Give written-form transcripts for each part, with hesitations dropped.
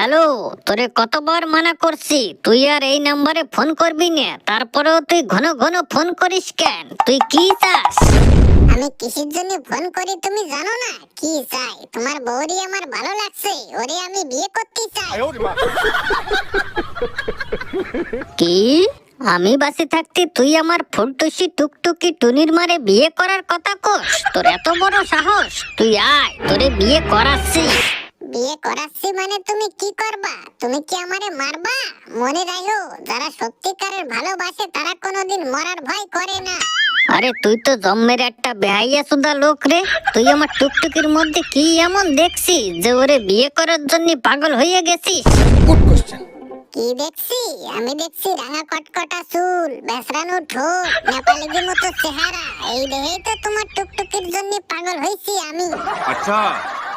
Hello, তোরে কতবার মানা করছি তুই আর এই নাম্বারে ফোন করবি না, তারপরেও তুই ঘন ঘন ফোন করিস কেন? তুই কি চাস? আমি কিসের জন্য ফোন করি তুমি জানো না? কি চাই? তোমার বউরি আমার ভালো লাগছে, ওরে আমি বিয়ে করতে চাই। কি? আমি বাসে থাকতে তুই আমার ফুলটুসি টুকটুকি টুনির মারে বিয়ে করার কথা কস? তোর এত বড় সাহস? তুই আয়, তোরে বিয়ে করাচ্ছি। বিয়ে করাচ্ছি মানে তুমি কি করবা? তুমি কি আমারে মারবা? মনে রাখো, যারা সত্যিকারের ভালোবাসে তারা কোনোদিন মরার ভয় করে না। আরে তুই তো জম্মের একটা বেহাইয়া সুদা লোক রে। তুই আমার টুকটুকির মধ্যে কি এমন দেখছিস যে ওরে বিয়ে করার জন্য পাগল হয়ে গেছিস? কি দেখছি? আমি দেখছি রাঙা কটকটা চুল, বেসরানো ঠোঁট, নেপালিদের মতো চেহারা। এই দেখেই তো তোমার টুকটুকির জন্য পাগল হয়েছি আমি। अच्छा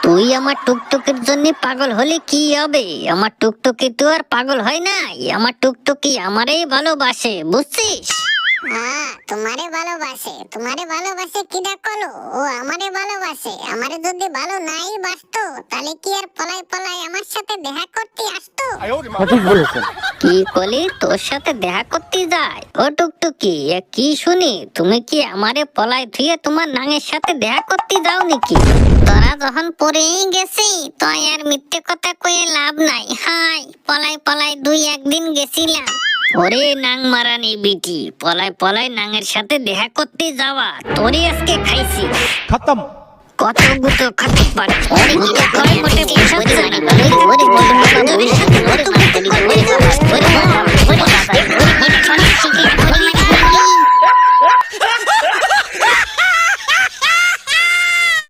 তুই আমার টুকটুকির জন্য পাগল হলে কি হবে? আমার টুকটুকি তো আর পাগল হয় নাই। আমার টুকটুকি আমারই ভালোবাসে, বুঝছিস? হ্যাঁ, তোমারে ভালোবাসে। তোমারে ভালোবাসে কিডা কলো? ও আমারে ভালোবাসে। আমারে যদি ভালো নাই বাসতো তাহলে কি আর পলাই পলাই আমার সাথে দেখা করতে আসতো? কি কলি? তোর সাথে দেখা করতে যায়? ও টুকটুকি, এ কি শুনি? তুমি কি আমারে পলাই থুয়ে তোমার নাঙের সাথে দেখা করতে যাও নাকি? তোরা যখন পড়েই গেছি তাই আর মিথ্যে কথা কয়ে লাভ নাই। হাই, পলাই পলাই দুই একদিন গেছিলাম। ওরে নাং মারানি বিটি, পলাই পলাই নাঙের সাথে দেখা করতে যাওয়া তোরই আজকে খাইছি। खत्म। কত গুতো খাতে পারে ওরে গিয়ে করে মোটে পোশাক জানি ওরে ওরে বন্ধু তোদের সাথে কত গুতো করতে যাওয়া ওরে ওরে ওরে ওরে ওরে